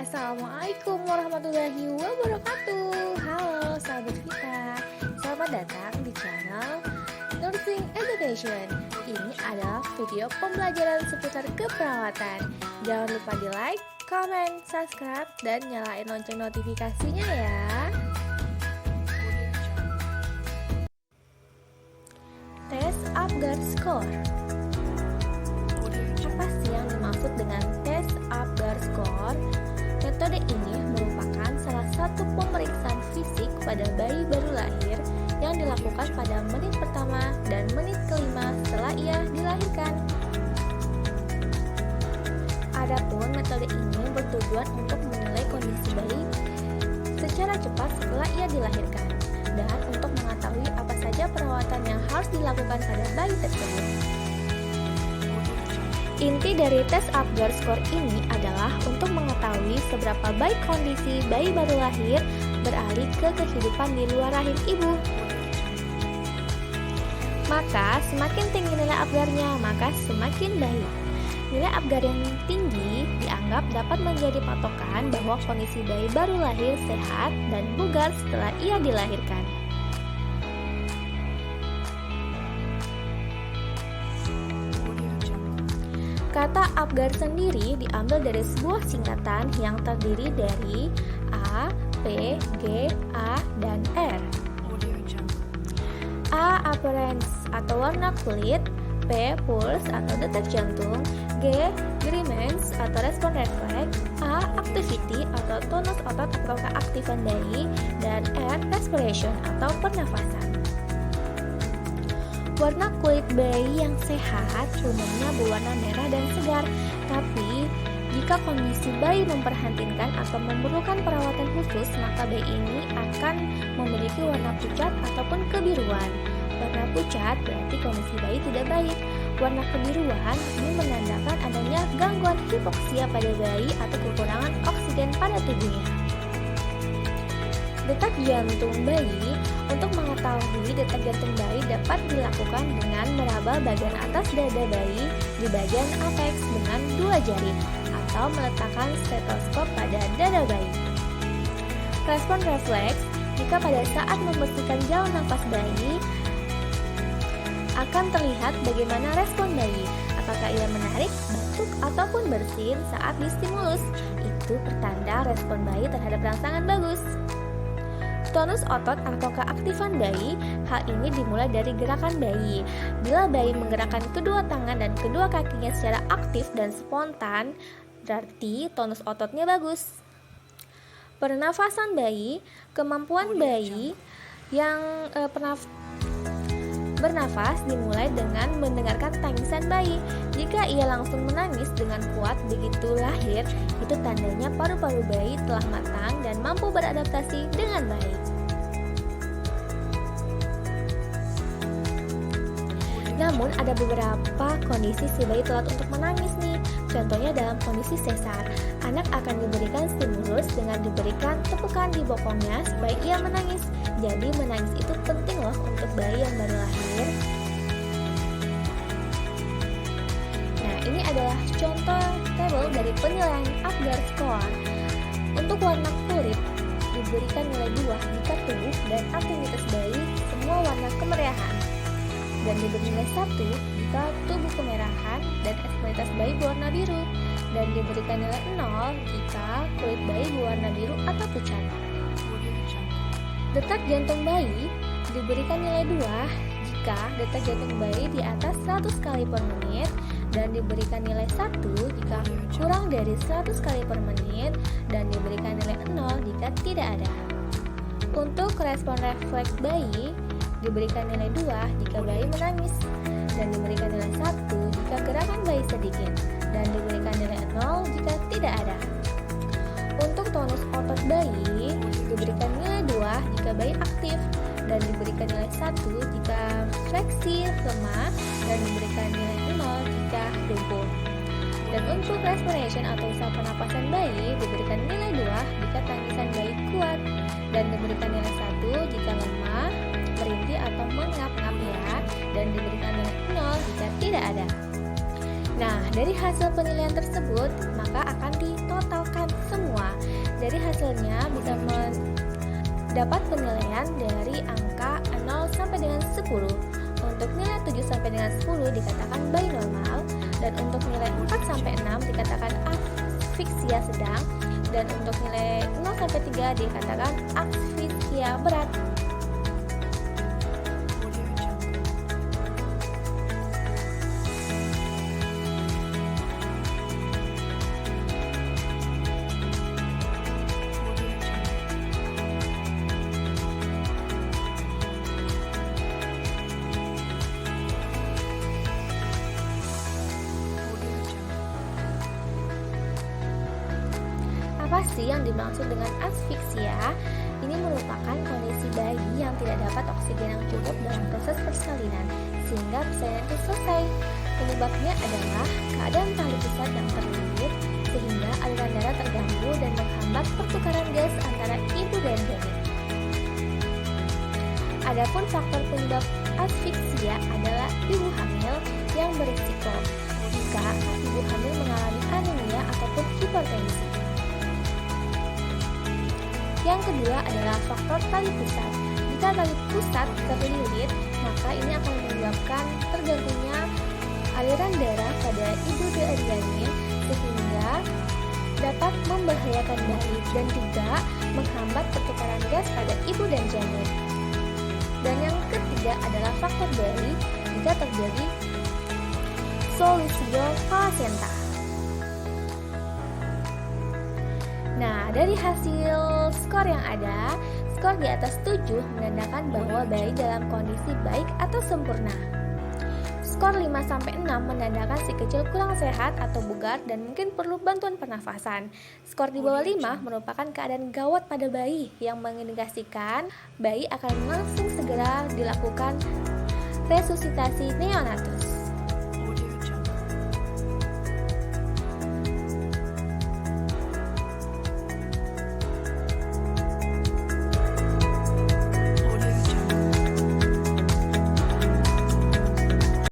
Assalamualaikum warahmatullahi wabarakatuh. Halo sahabat kita, selamat datang di channel Nursing Education. Ini adalah video pembelajaran seputar keperawatan. Jangan lupa di like, comment, subscribe, dan nyalain lonceng notifikasinya ya. Tes Apgar Score. Apa sih yang dimaksud dengan tes Apgar Score? Metode ini merupakan salah satu pemeriksaan fisik pada bayi baru lahir yang dilakukan pada menit pertama dan menit kelima setelah ia dilahirkan. Adapun metode ini bertujuan untuk menilai kondisi bayi secara cepat setelah ia dilahirkan dan untuk mengetahui apa saja perawatan yang harus dilakukan pada bayi tersebut. Inti dari tes Apgar Score ini adalah untuk mengetahui seberapa baik kondisi bayi baru lahir beralih ke kehidupan di luar rahim ibu. Maka semakin tinggi nilai Apgarnya, maka semakin baik. Nilai Apgar yang tinggi dianggap dapat menjadi patokan bahwa kondisi bayi baru lahir sehat dan bugar setelah ia dilahirkan. Kata Apgar sendiri diambil dari sebuah singkatan yang terdiri dari A, P, G, A, dan R. A. Appearance atau warna kulit, P. Pulse atau detak jantung, G. Gremens atau respon refleks, A. Activity atau tonus otot atau keaktifan bayi, dan R. Respiration atau pernafasan. Warna kulit bayi yang sehat umumnya berwarna merah dan segar, tapi jika kondisi bayi memprihatinkan atau memerlukan perawatan khusus, maka bayi ini akan memiliki warna pucat ataupun kebiruan. Warna pucat berarti kondisi bayi tidak baik. Warna kebiruan ini menandakan adanya gangguan hipoksia pada bayi atau kekurangan oksigen pada tubuhnya. Detak jantung bayi. Untuk mengetahui detak jantung bayi dapat dilakukan dengan meraba bagian atas dada bayi di bagian apeks dengan 2 jari atau meletakkan stetoskop pada dada bayi. Respon refleks, jika pada saat membersihkan jalan nafas bayi akan terlihat bagaimana respon bayi, apakah ia menarik, batuk, ataupun bersin saat distimulus. Itu pertanda respon bayi terhadap rangsangan bagus. Tonus otot atau keaktifan bayi, hal ini dimulai dari gerakan bayi. Bila bayi menggerakkan kedua tangan dan kedua kakinya secara aktif dan spontan, berarti tonus ototnya bagus. Pernafasan bayi, kemampuan bayi yang bernafas dimulai dengan mendengarkan tangisan bayi. Jika ia langsung menangis dengan kuat begitu lahir, itu tandanya paru-paru bayi telah matang dan mampu beradaptasi dengan baik. Namun ada beberapa kondisi si bayi telat untuk menangis nih. Contohnya dalam kondisi sesar, anak akan diberikan stimulus dengan diberikan tepukan di bokongnya supaya ia menangis. Jadi menangis itu penting loh untuk bayi yang baru lahir. Nah, ini adalah contoh tabel dari penilaian Apgar Score. Untuk warna kulit diberikan nilai 2 jika tubuh dan aktivitas bayi semua warna kemerahan, dan diberi nilai 1 jika tubuh kemerahan dan ekstremitas bayi berwarna biru, dan diberikan nilai 0 jika kulit bayi berwarna biru atau pucat. Detak jantung bayi diberikan nilai 2 jika detak jantung bayi di atas 100 kali per menit, dan diberikan nilai 1 jika kurang dari 100 kali per menit, dan diberikan nilai 0 jika tidak ada. Untuk respon refleks bayi diberikan nilai 2 jika bayi menangis, dan diberikan nilai 1 jika gerakan bayi sedikit, dan diberikan nilai 0 jika tidak ada. Untuk tonus otot bayi diberikan nilai 2 jika bayi aktif, dan diberikan nilai 1 jika fleksi lemah, dan diberikan nilai 0 jika lumpuh. Dan untuk respiration atau usaha pernapasan bayi diberikan nilai 2 jika tangisan bayi kuat, dan diberikan nilai 1 jika lemah, merintih atau mengap-ngap ya, dan diberikan nilai 0 jika tidak ada. Nah, dari hasil penilaian tersebut, maka akan ditotalkan semua dari hasilnya bisa mendapat penilaian dari angka 0 sampai dengan 10. Untuk nilai 7 sampai dengan 10 dikatakan bayi normal, dan untuk nilai 4 sampai 6 dikatakan asfiksia sedang, dan untuk nilai 0 sampai 3 dikatakan asfiksia berat. Apa sih yang dimaksud dengan asfiksia? Ini merupakan kondisi bayi yang tidak dapat oksigen yang cukup dalam proses persalinan sehingga persalinan itu selesai. Penyebabnya adalah keadaan tali pusat yang terlilit sehingga aliran darah terganggu dan menghambat pertukaran gas antara ibu dan janin. Adapun faktor penyebab asfiksia adalah ibu hamil yang berisiko jika ibu hamil mengalami anemia ataupun hipertensi. Yang kedua adalah faktor tali pusat. Jika tali pusat terlilit, maka ini akan menyebabkan terganggunya aliran darah pada ibu dan janin sehingga dapat membahayakan bayi dan juga menghambat pertukaran gas pada ibu dan janin. Dan yang ketiga adalah faktor bayi jika terjadi solusio placenta. Nah, dari hasil skor yang ada, skor di atas 7 menandakan bahwa bayi dalam kondisi baik atau sempurna. Skor 5-6 menandakan si kecil kurang sehat atau bugar dan mungkin perlu bantuan pernafasan. Skor di bawah 5 merupakan keadaan gawat pada bayi yang mengindikasikan bayi akan langsung segera dilakukan resusitasi neonatus.